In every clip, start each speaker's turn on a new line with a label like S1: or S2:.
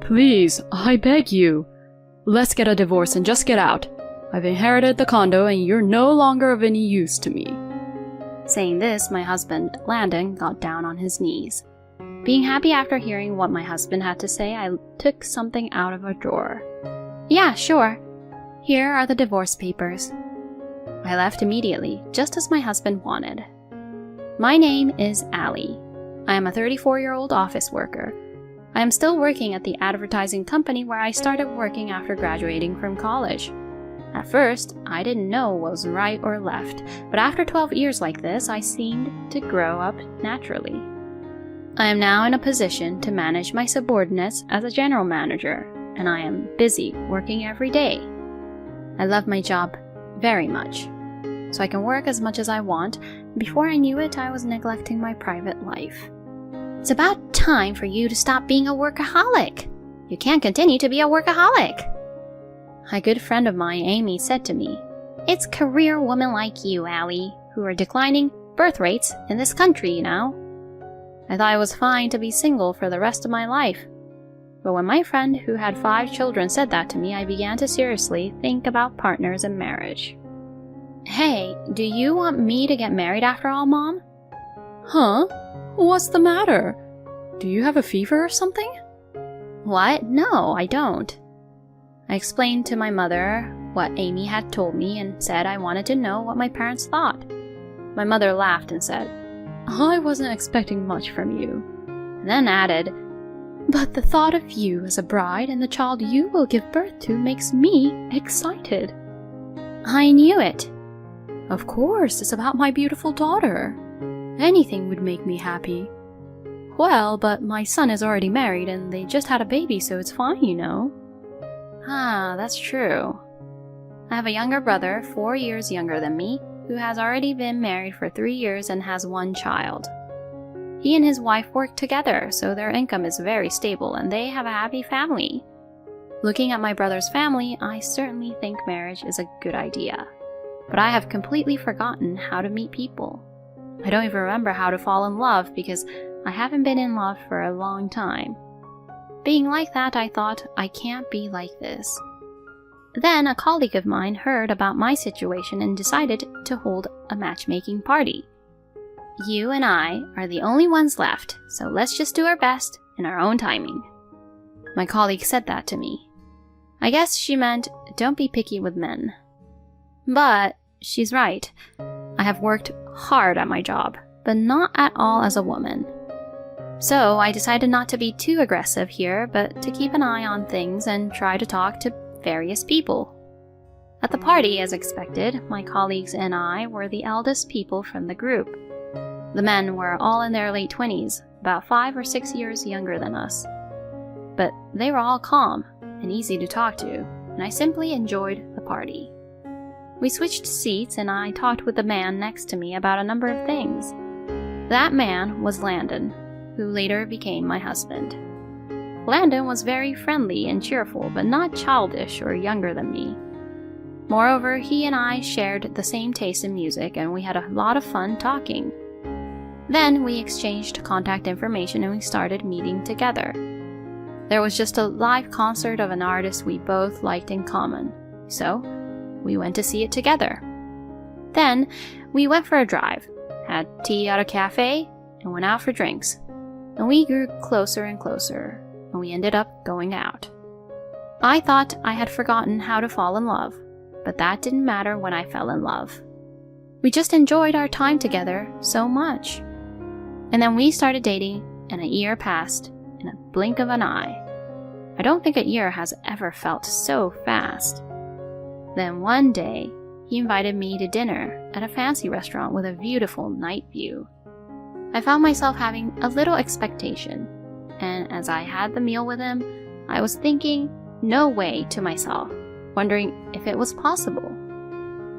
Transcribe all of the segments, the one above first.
S1: Please, I beg you. Let's get a divorce and just get out. I've inherited the condo and you're no longer of any use to me.
S2: Saying this, my husband, Landon, got down on his knees. Being happy after hearing what my husband had to say, I took something out of a drawer. Yeah, sure. Here are the divorce papers. I left immediately, just as my husband wanted. My name is Allie. I am a 34-year-old office worker. I am still working at the advertising company where I started working after graduating from college. At first, I didn't know what was right or left, but after 12 years like this, I seemed to grow up naturally. I am now in a position to manage my subordinates as a general manager, and I am busy working every day. I love my job very much, so I can work as much as I want. Before I knew it, I was neglecting my private life. It's about time for you to stop being a workaholic. You can't continue to be a workaholic. A good friend of mine, Amy, said to me, "It's career women like you, Allie, who are declining birth rates in this country, you know." I thought it was fine to be single for the rest of my life. But when my friend who had 5 children said that to me, I began to seriously think about partners and marriage. Hey, do you want me to get married after all, Mom?
S1: Huh? What's the matter? Do you have a fever or something?
S2: What? No, I don't. I explained to my mother what Amy had told me and said I wanted to know what my parents thought. My mother laughed and said,
S1: I wasn't expecting much from you.
S2: And then added, "But the thought of you as a bride and the child you will give birth to makes me excited." I knew it.
S1: Of course, it's about my beautiful daughter. Anything would make me happy. Well, but my son is already married and they just had a baby, so it's fine, you know.
S2: Ah, that's true. I have a younger brother, 4 years younger than me, who has already been married for 3 years and has 1 child. He and his wife work together, so their income is very stable and they have a happy family. Looking at my brother's family, I certainly think marriage is a good idea. But I have completely forgotten how to meet people. I don't even remember how to fall in love because I haven't been in love for a long time. Being like that, I thought, I can't be like this. Then a colleague of mine heard about my situation and decided to hold a matchmaking party. You and I are the only ones left, so let's just do our best in our own timing. My colleague said that to me. I guess she meant, don't be picky with men. But she's right. I have worked hard at my job, but not at all as a woman. So I decided not to be too aggressive here, but to keep an eye on things and try to talk to various people. At the party, as expected, my colleagues and I were the eldest people from the group. The men were all in their late 20s, about 5 or 6 years younger than us. But they were all calm and easy to talk to, and I simply enjoyed the party. We switched seats and I talked with the man next to me about a number of things. That man was Landon, who later became my husband. Landon was very friendly and cheerful, but not childish or younger than me. Moreover, he and I shared the same taste in music and we had a lot of fun talking. Then we exchanged contact information and we started meeting together. There was just a live concert of an artist we both liked in common, so we went to see it together. Then we went for a drive, had tea at a cafe, and went out for drinks. And we grew closer and closer, and we ended up going out. I thought I had forgotten how to fall in love, but that didn't matter when I fell in love. We just enjoyed our time together so much. And then we started dating, and a year passed in a blink of an eye. I don't think a year has ever felt so fast. Then one day, he invited me to dinner at a fancy restaurant with a beautiful night view. I found myself having a little expectation, and as I had the meal with him, I was thinking, no way, to myself, wondering if it was possible.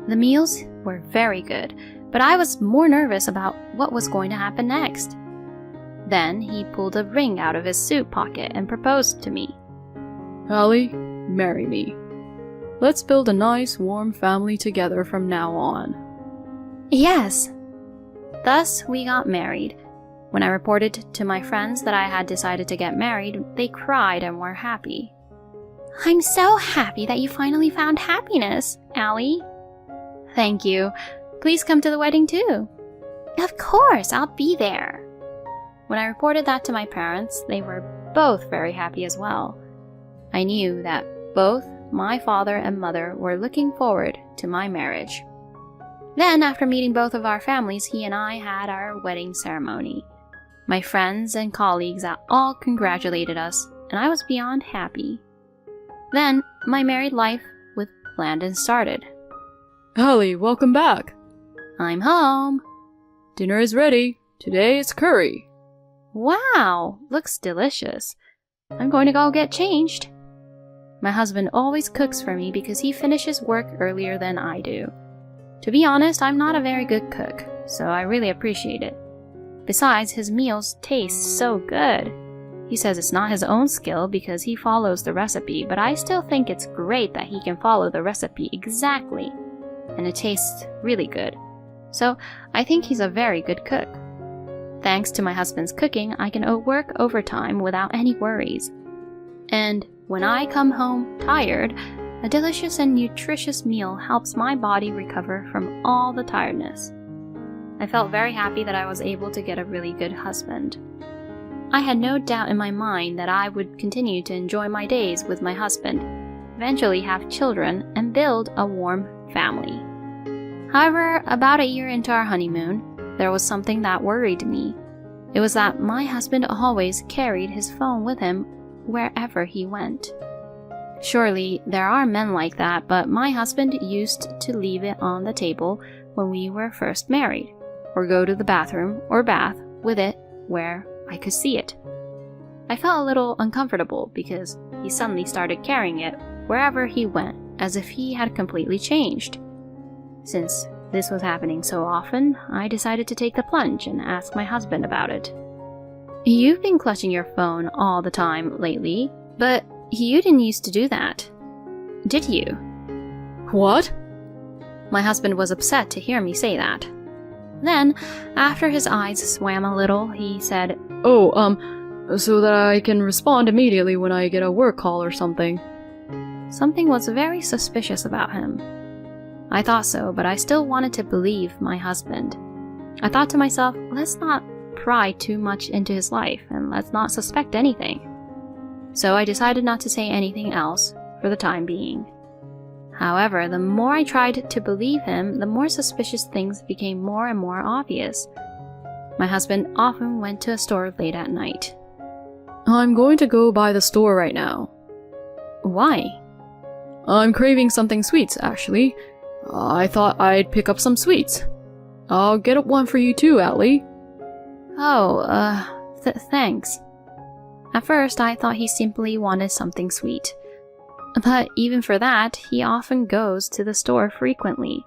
S2: The meals were very good, but I was more nervous about what was going to happen next. Then he pulled a ring out of his suit pocket and proposed to me.
S1: Allie, marry me. Let's build a nice, warm family together from now on.
S2: Yes. Thus we got married. When I reported to my friends that I had decided to get married, they cried and were happy. "I'm so happy that you finally found happiness, Allie." "Thank you. Please come to the wedding too." "Of course, I'll be there." When I reported that to my parents, they were both very happy as well. I knew that both my father and mother were looking forward to my marriage. Then, after meeting both of our families, he and I had our wedding ceremony. My friends and colleagues all congratulated us, and I was beyond happy. Then, my married life with Landon started.
S1: Allie, welcome back.
S2: I'm home.
S1: Dinner is ready. Today it's curry.
S2: Wow, looks delicious. I'm going to go get changed. My husband always cooks for me because he finishes work earlier than I do. To be honest, I'm not a very good cook, so I really appreciate it. Besides, his meals taste so good. He says it's not his own skill because he follows the recipe, but I still think it's great that he can follow the recipe exactly, and it tastes really good. So I think he's a very good cook. Thanks to my husband's cooking, I can work overtime without any worries. And when I come home tired, a delicious and nutritious meal helps my body recover from all the tiredness. I felt very happy that I was able to get a really good husband. I had no doubt in my mind that I would continue to enjoy my days with my husband, eventually have children, and build a warm family. However, about a year into our honeymoon, there was something that worried me. It was that my husband always carried his phone with him wherever he went. Surely there are men like that, but my husband used to leave it on the table when we were first married, or go to the bathroom or bath with it where I could see it. I felt a little uncomfortable because he suddenly started carrying it wherever he went, as if he had completely changed. Since this was happening so often, I decided to take the plunge and ask my husband about it. "You've been clutching your phone all the time lately, but you didn't used to do that, did you?"
S1: What?
S2: My husband was upset to hear me say that. Then, after his eyes swam a little, he said,
S1: So that I can respond immediately when I get a work call or something.
S2: Something was very suspicious about him. I thought so, but I still wanted to believe my husband. I thought to myself, let's not pry too much into his life, and let's not suspect anything. So I decided not to say anything else for the time being. However, the more I tried to believe him, the more suspicious things became more and more obvious. My husband often went to a store late at night.
S1: I'm going to go by the store right now.
S2: Why?
S1: I'm craving something sweets, actually. I thought I'd pick up some sweets. I'll get one for you too, Allie.
S2: Thanks. At first, I thought he simply wanted something sweet. But even for that, he often goes to the store frequently.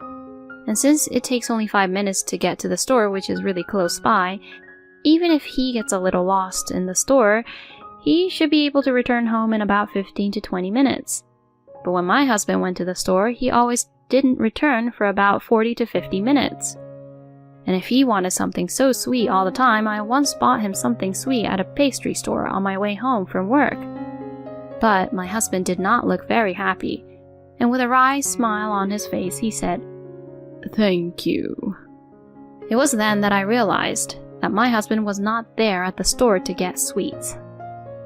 S2: And since it takes only 5 minutes to get to the store, which is really close by, even if he gets a little lost in the store, he should be able to return home in about 15 to 20 minutes. But when my husband went to the store, he always didn't return for about 40 to 50 minutes. And if he wanted something so sweet all the time, I once bought him something sweet at a pastry store on my way home from work. But my husband did not look very happy, and with a wry smile on his face, he said,
S1: "Thank you."
S2: It was then that I realized that my husband was not there at the store to get sweets.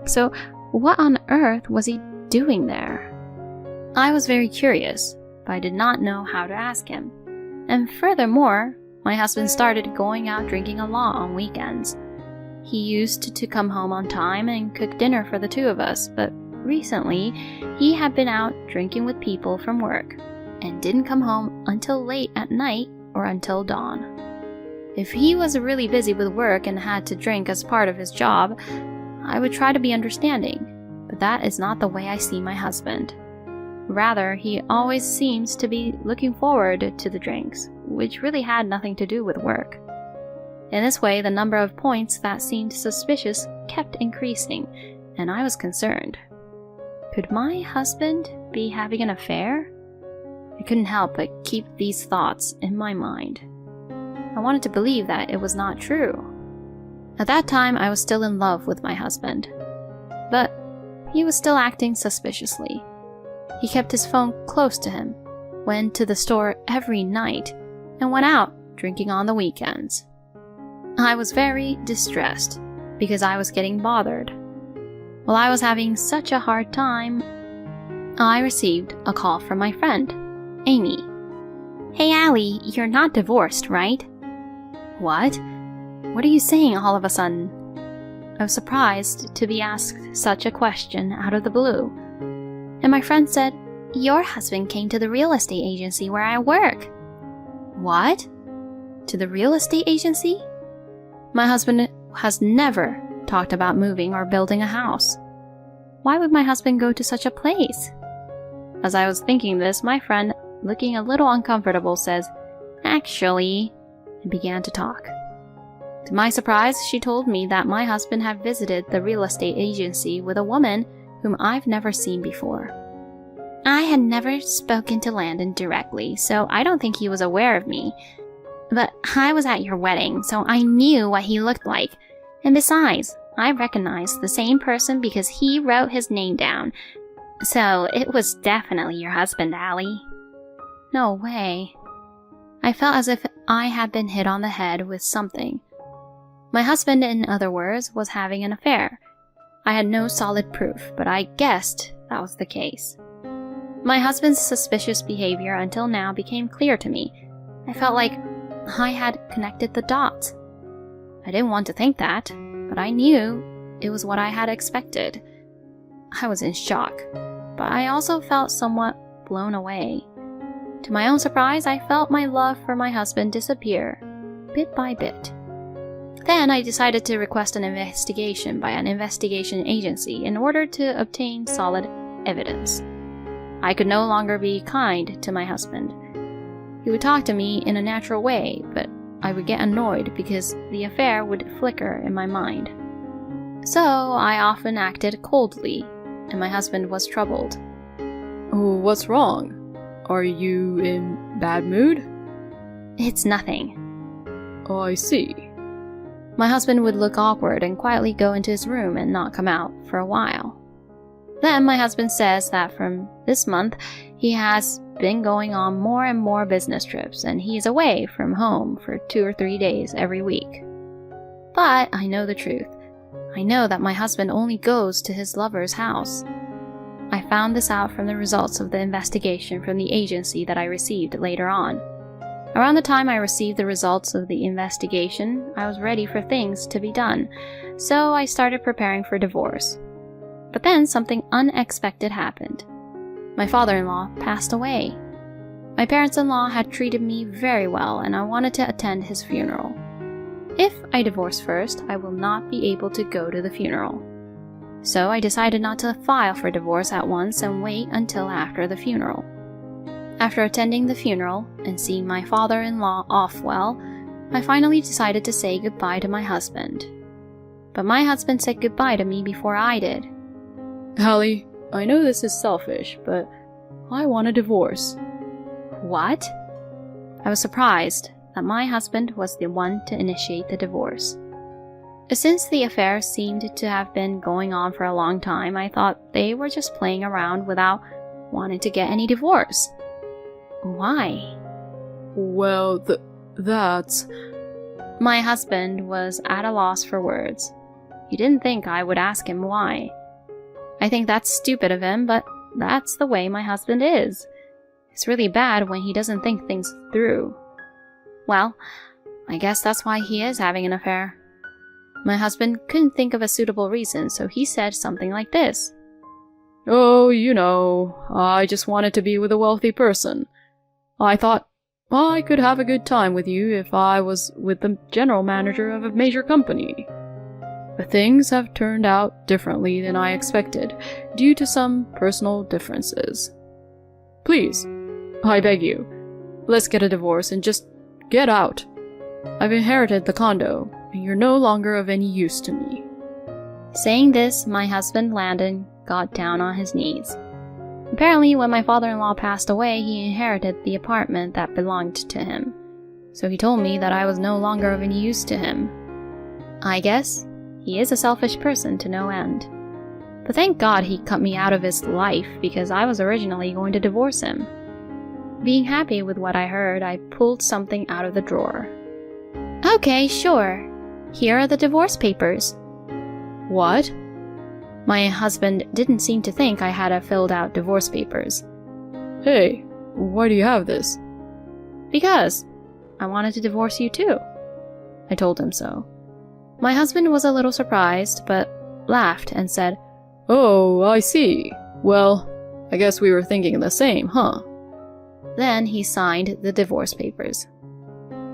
S2: So what on earth was he doing there? I was very curious, but I did not know how to ask him. And furthermore, my husband started going out drinking a lot on weekends. He used to come home on time and cook dinner for the two of us, but recently he had been out drinking with people from work and didn't come home until late at night or until dawn. If he was really busy with work and had to drink as part of his job, I would try to be understanding, but that is not the way I see my husband. Rather, he always seems to be looking forward to the drinks, which really had nothing to do with work. In this way, the number of points that seemed suspicious kept increasing, and I was concerned. Could my husband be having an affair? I couldn't help but keep these thoughts in my mind. I wanted to believe that it was not true. At that time, I was still in love with my husband, but he was still acting suspiciously. He kept his phone close to him, went to the store every night, and went out drinking on the weekends. I was very distressed because I was getting bothered. While I was having such a hard time, I received a call from my friend, Amy. "Hey Allie, you're not divorced, right?" "What? What are you saying all of a sudden?" I was surprised to be asked such a question out of the blue. And my friend said, "Your husband came to the real estate agency where I work." "What? To the real estate agency?" My husband has never talked about moving or building a house. Why would my husband go to such a place? As I was thinking this, my friend, looking a little uncomfortable, says, "Actually," and began to talk. To my surprise, she told me that my husband had visited the real estate agency with a woman whom I've never seen before. I had never spoken to Landon directly, so I don't think he was aware of me. But I was at your wedding, so I knew what he looked like. And besides, I recognized the same person because he wrote his name down. So it was definitely your husband, Allie. No way. I felt as if I had been hit on the head with something. My husband, in other words, was having an affair. I had no solid proof, but I guessed that was the case. My husband's suspicious behavior until now became clear to me. I felt like I had connected the dots. I didn't want to think that, but I knew it was what I had expected. I was in shock, but I also felt somewhat blown away. To my own surprise, I felt my love for my husband disappear, bit by bit. Then I decided to request an investigation by an investigation agency in order to obtain solid evidence. I could no longer be kind to my husband. He would talk to me in a natural way, but I would get annoyed because the affair would flicker in my mind. So I often acted coldly, and my husband was troubled.
S1: "Oh, what's wrong? Are you in bad mood?"
S2: "It's nothing."
S1: "Oh, I see."
S2: My husband would look awkward and quietly go into his room and not come out for a while. Then my husband says that from this month, he has been going on more and more business trips, and he is away from home for 2 or 3 days every week. But I know the truth. I know that my husband only goes to his lover's house. I found this out from the results of the investigation from the agency that I received later on. Around the time I received the results of the investigation, I was ready for things to be done, so I started preparing for divorce. But then something unexpected happened. My father-in-law passed away. My parents-in-law had treated me very well, and I wanted to attend his funeral. If I divorce first, I will not be able to go to the funeral. So I decided not to file for divorce at once and wait until after the funeral. After attending the funeral and seeing my father-in-law off well, I finally decided to say goodbye to my husband. But my husband said goodbye to me before I did.
S1: "Allie, I know this is selfish, but I want a divorce."
S2: "What?" I was surprised that my husband was the one to initiate the divorce. Since the affair seemed to have been going on for a long time, I thought they were just playing around without wanting to get any divorce. Why?
S1: "Well, that's..."
S2: My husband was at a loss for words. He didn't think I would ask him why. I think that's stupid of him, but that's the way my husband is. It's really bad when he doesn't think things through. Well, I guess that's why he is having an affair. My husband couldn't think of a suitable reason, so he said something like this.
S1: "Oh, you know, I just wanted to be with a wealthy person. I thought I could have a good time with you if I was with the general manager of a major company. But things have turned out differently than I expected, due to some personal differences. Please, I beg you, let's get a divorce and just get out. I've inherited the condo, and you're no longer of any use to me."
S2: Saying this, my husband Landon got down on his knees. Apparently, when my father-in-law passed away, he inherited the apartment that belonged to him. So he told me that I was no longer of any use to him. I guess he is a selfish person to no end. But thank God he cut me out of his life because I was originally going to divorce him. Being happy with what I heard, I pulled something out of the drawer. Okay, sure. Here are the divorce papers.
S1: What?
S2: My husband didn't seem to think I had filled out divorce papers.
S1: Hey, why do you have this?
S2: Because I wanted to divorce you too. I told him so. My husband was a little surprised, but laughed and said,
S1: Oh, I see. Well, I guess we were thinking the same, huh?
S2: Then he signed the divorce papers.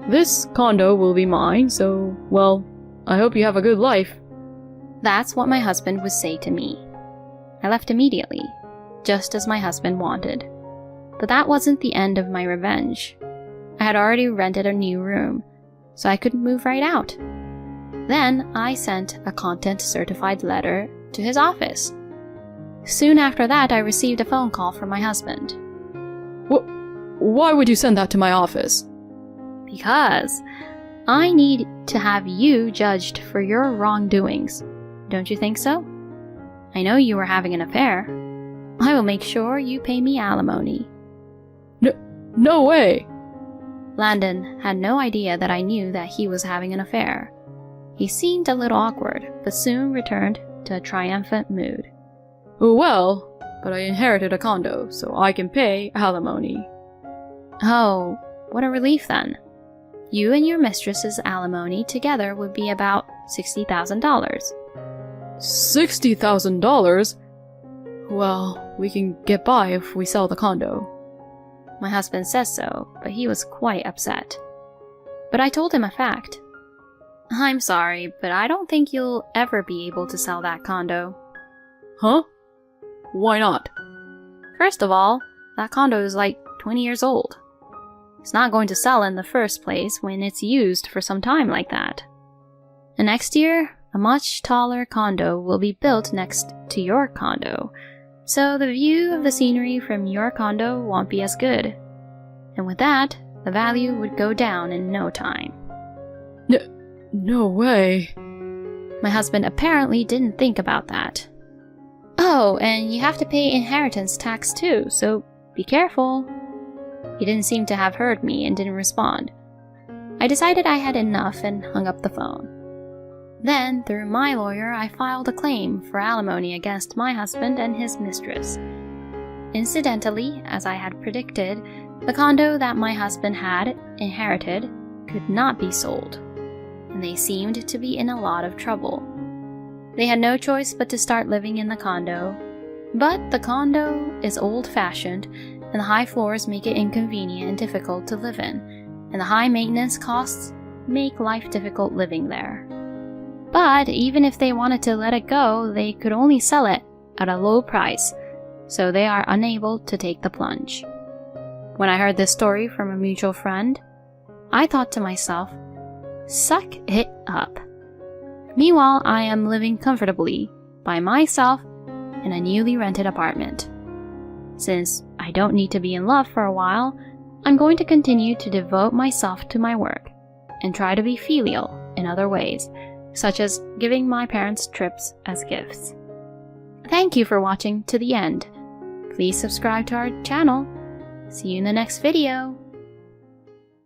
S1: This condo will be mine, so, well, I hope you have a good life.
S2: That's what my husband would say to me. I left immediately, just as my husband wanted. But that wasn't the end of my revenge. I had already rented a new room, so I could move right out. Then I sent a content-certified letter to his office. Soon after that, I received a phone call from my husband.
S1: Why would you send that to my office?
S2: Because I need to have you judged for your wrongdoings. Don't you think so? I know you were having an affair. I will make sure you pay me alimony.
S1: No way!
S2: Landon had no idea that I knew that he was having an affair. He seemed a little awkward, but soon returned to a triumphant mood.
S1: Well, but I inherited a condo, so I can pay alimony.
S2: Oh, what a relief then. You and your mistress's alimony together would be about $60,000.
S1: $60,000? Well, we can get by if we sell the condo.
S2: My husband says so, but he was quite upset. But I told him a fact. I'm sorry, but I don't think you'll ever be able to sell that condo.
S1: Huh? Why not?
S2: First of all, that condo is like 20 years old. It's not going to sell in the first place when it's used for some time like that. And next year, a much taller condo will be built next to your condo, so the view of the scenery from your condo won't be as good. And with that, the value would go down in no time.
S1: No way.
S2: My husband apparently didn't think about that. Oh, and you have to pay inheritance tax too, so be careful. He didn't seem to have heard me and didn't respond. I decided I had enough and hung up the phone. Then, through my lawyer, I filed a claim for alimony against my husband and his mistress. Incidentally, as I had predicted, the condo that my husband had inherited could not be sold, and they seemed to be in a lot of trouble. They had no choice but to start living in the condo, but the condo is old-fashioned, and the high floors make it inconvenient and difficult to live in, and the high maintenance costs make life difficult living there. But even if they wanted to let it go, they could only sell it at a low price, so they are unable to take the plunge. When I heard this story from a mutual friend, I thought to myself, suck it up. Meanwhile, I am living comfortably by myself in a newly rented apartment. Since I don't need to be in love for a while, I'm going to continue to devote myself to my work and try to be filial in other ways, such as giving my parents trips as gifts. Thank you for watching to the end. Please subscribe to our channel. See you in the next video.